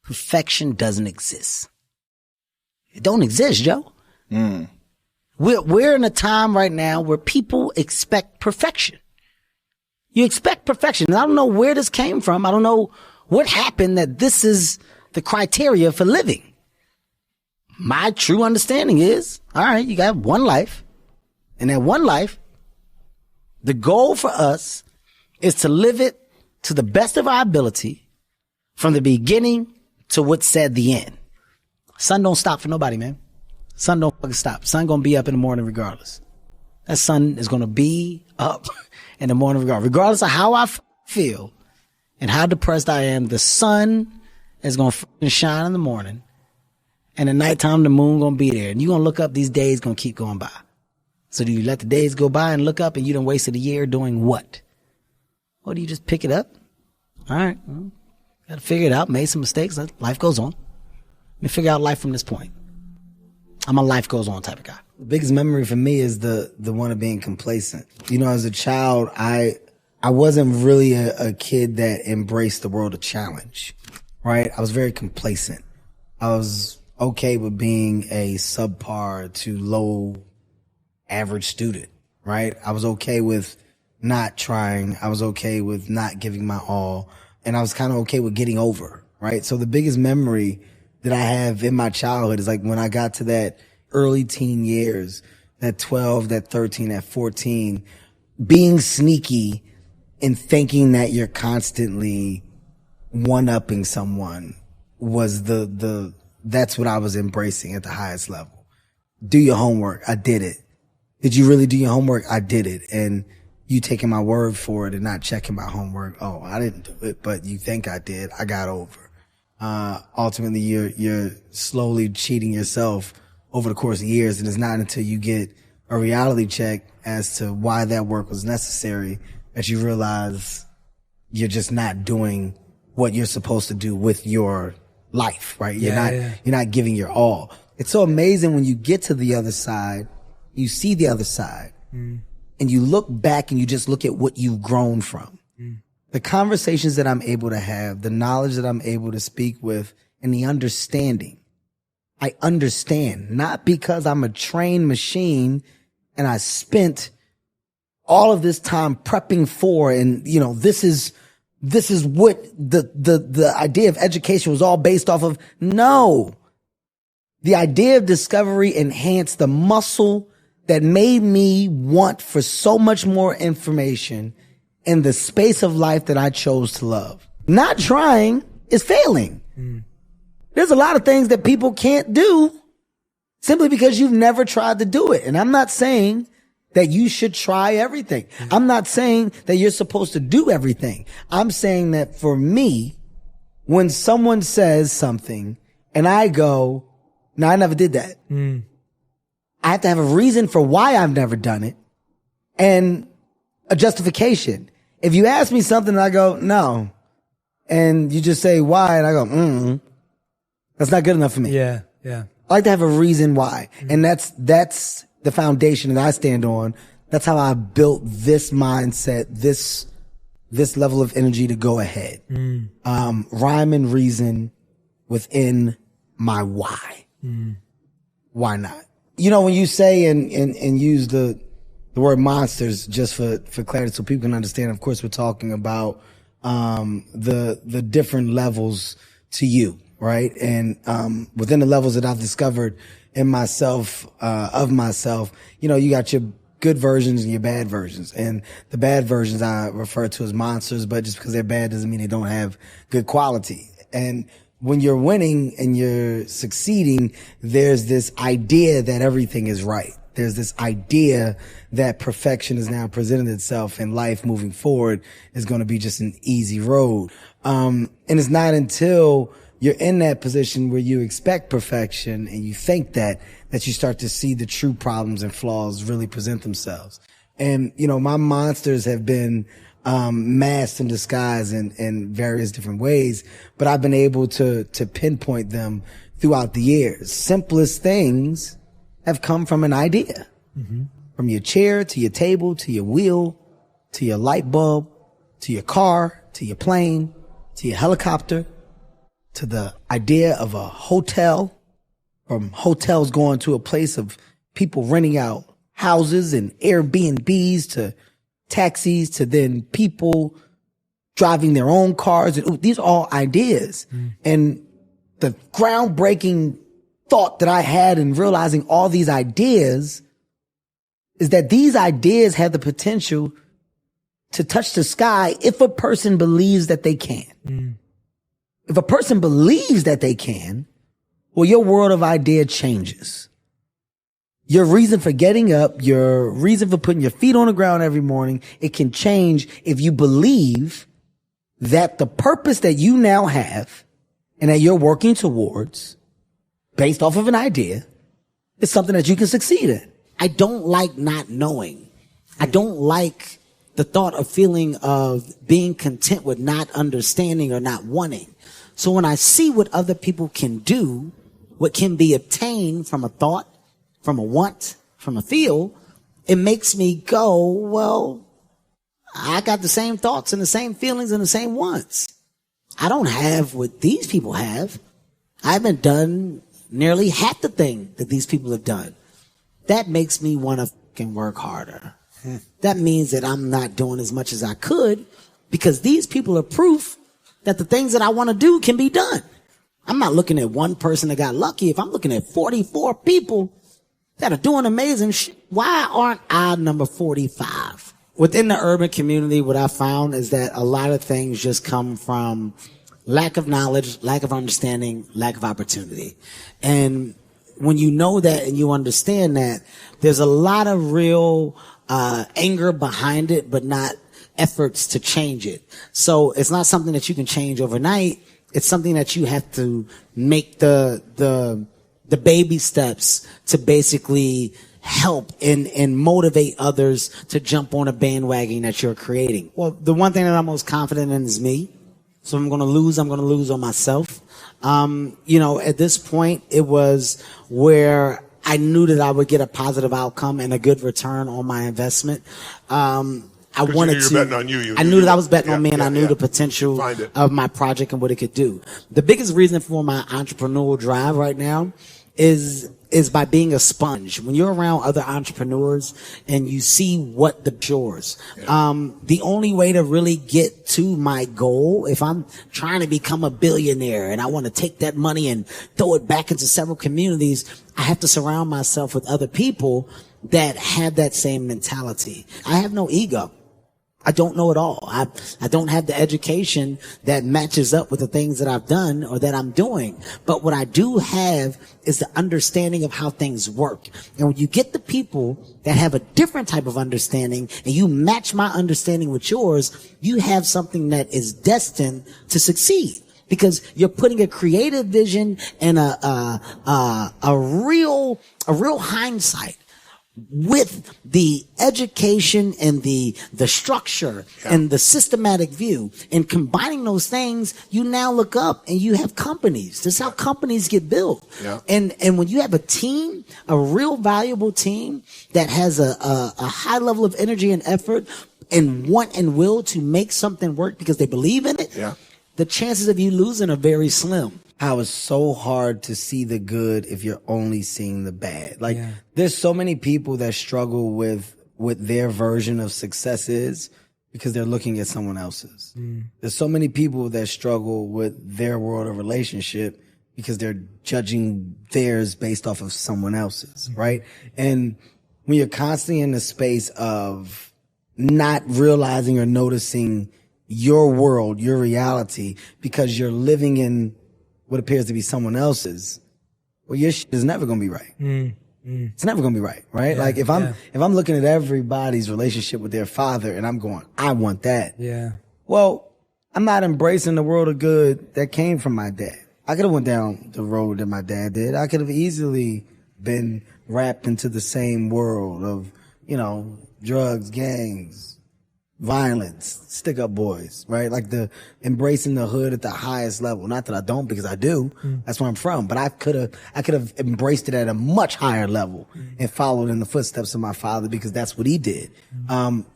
perfection doesn't exist. It don't exist, Joe. We're in a time right now where people expect perfection. You expect perfection. And I don't know where this came from. I don't know what happened that this is the criteria for living. My true understanding is, all right, you got one life. And that one life, the goal for us is to live it to the best of our ability from the beginning to what's said the end. Sun don't stop for nobody, man. Sun don't fucking stop. Sun gonna be up in the morning regardless. That sun is gonna be up in the morning regardless of how I feel and how depressed I am. The sun is gonna shine in the morning, and at nighttime the moon gonna be there, and you gonna look up. These days gonna keep going by. So do you let the days go by and look up, and you done wasted a year doing what? Or do you just pick it up? All right, well, gotta figure it out. Made some mistakes. Life goes on. Let me figure out life from this point. I'm a life goes on type of guy. The biggest memory for me is the one of being complacent. You know, as a child, I wasn't really a kid that embraced the world of challenge, right? I was very complacent. I was okay with being a subpar to low average student, right? I was okay with not trying. I was okay with not giving my all. And I was kind of okay with getting over, right? So the biggest memory that I have in my childhood is like when I got to that early teen years, that 12, that 13, that 14, being sneaky and thinking that you're constantly one-upping someone was that's what I was embracing at the highest level. Do your homework. I did it. Did you really do your homework? I did it. And you taking my word for it and not checking my homework. Oh, I didn't do it, but you think I did. I got over. Ultimately you're slowly cheating yourself over the course of years. And it's not until you get a reality check as to why that work was necessary that you realize you're just not doing what you're supposed to do with your life, right? You're not giving your all. It's so amazing when you get to the other side, you see the other side and you look back and you just look at what you've grown from. The conversations that I'm able to have, the knowledge that I'm able to speak with, and the understanding. I understand, not because I'm a trained machine and I spent all of this time prepping for, and you know, this is what the idea of education was all based off of. No. The idea of discovery enhanced the muscle that made me want for so much more information in the space of life that I chose to love. Not trying is failing. There's a lot of things that people can't do simply because you've never tried to do it. And I'm not saying that you should try everything. I'm not saying that you're supposed to do everything. I'm saying that for me, when someone says something and I go, no, I never did that. I have to have a reason for why I've never done it and a justification. If you ask me something and I go, no, and you just say why, and I go, that's not good enough for me. Yeah. I like to have a reason why. And that's the foundation that I stand on. That's how I built this mindset, this level of energy to go ahead. Rhyme and reason within my why. Why not? You know, when you say and use the word monsters, just for clarity so people can understand, of course, we're talking about the different levels to you, right? And within the levels that I've discovered in myself, of myself, you know, you got your good versions and your bad versions. And the bad versions I refer to as monsters, but just because they're bad doesn't mean they don't have good quality. And when you're winning and you're succeeding, there's this idea that everything is right. There's this idea that perfection has now presented itself and life moving forward is going to be just an easy road. And it's not until you're in that position where you expect perfection and you think that you start to see the true problems and flaws really present themselves. And, you know, my monsters have been masked and disguised in various different ways, but I've been able to pinpoint them throughout the years. Simplest things have come from an idea. From your chair to your table to your wheel to your light bulb to your car to your plane to your helicopter to the idea of a hotel, from hotels going to a place of people renting out houses and Airbnbs, to taxis, to then people driving their own cars. And these are all ideas. And the groundbreaking thought that I had in realizing all these ideas is that these ideas have the potential to touch the sky if a person believes that they can. If a person believes that they can, well, your world of idea changes. Your reason for getting up, your reason for putting your feet on the ground every morning, it can change if you believe that the purpose that you now have and that you're working towards, based off of an idea, is something that you can succeed in. I don't like not knowing. I don't like the thought of feeling of being content with not understanding or not wanting. So when I see what other people can do, what can be obtained from a thought, from a want, from a feel, it makes me go, well, I got the same thoughts and the same feelings and the same wants. I don't have what these people have. I haven't done nearly half the thing that these people have done. That makes me want to fucking work harder. That means that I'm not doing as much as I could, because these people are proof that the things that I want to do can be done. I'm not looking at one person that got lucky. If I'm looking at 44 people that are doing amazing shit, why aren't I number 45? Within the urban community, what I found is that a lot of things just come from lack of knowledge, lack of understanding, lack of opportunity. And when you know that and you understand that, there's a lot of real anger behind it, but not efforts to change it. So it's not something that you can change overnight. It's something that you have to make the baby steps to basically help and motivate others to jump on a bandwagon that you're creating. Well, the one thing that I'm most confident in is me. So I'm going to lose on myself. At this point, it was where I knew that I would get a positive outcome and a good return on my investment. I wanted to. Betting on you. I knew that I was betting on me, and I knew the potential of my project and what it could do. The biggest reason for my entrepreneurial drive right now is by being a sponge. When you're around other entrepreneurs and you see what the yours, the only way to really get to my goal, if I'm trying to become a billionaire and I want to take that money and throw it back into several communities, I have to surround myself with other people that have that same mentality. I have no ego. I don't know it all. I don't have the education that matches up with the things that I've done or that I'm doing. But what I do have is the understanding of how things work. And when you get the people that have a different type of understanding and you match my understanding with yours, you have something that is destined to succeed. Because you're putting a creative vision and a real hindsight with the education and the structure and the systematic view, and combining those things, you now look up and you have companies. This is how companies get built. Yeah. And when you have a team, a real valuable team that has a high level of energy and effort and want and will to make something work because they believe in it, the chances of you losing are very slim. How it's so hard to see the good if you're only seeing the bad. Like, there's so many people that struggle with what their version of success is because they're looking at someone else's. There's so many people that struggle with their world of relationship because they're judging theirs based off of someone else's, right? And when you're constantly in the space of not realizing or noticing your world, your reality, because you're living in what appears to be someone else's, well, your shit is never going to be right. It's never going to be right? Yeah, like if I'm looking at everybody's relationship with their father and I'm going, I want that. Yeah. Well, I'm not embracing the world of good that came from my dad. I could have went down the road that my dad did. I could have easily been wrapped into the same world of, drugs, gangs, violence, stick up boys, right? Like the embracing the hood at the highest level. Not that I don't, because I do. That's where I'm from. But I could have embraced it at a much higher level and followed in the footsteps of my father, because that's what he did.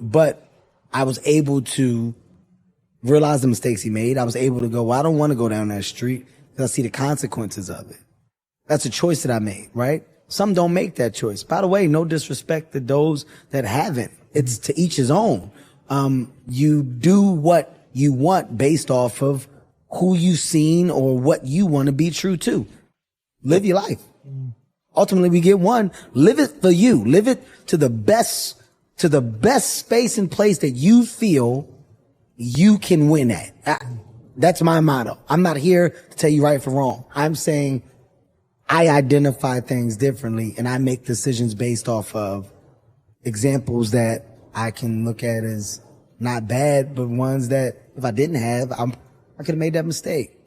But I was able to realize the mistakes he made. I was able to go, well, I don't want to go down that street. because I see the consequences of it. That's a choice that I made, right? Some don't make that choice. By the way, no disrespect to those that haven't. It's to each his own. You do what you want based off of who you've seen or what you want to be true to. Live your life. Ultimately, we get one. Live it for you. Live it to the best space and place that you feel you can win at. That's my motto. I'm not here to tell you right from wrong. I'm saying I identify things differently and I make decisions based off of examples that I can look at as not bad, but ones that if I didn't have, I could have made that mistake.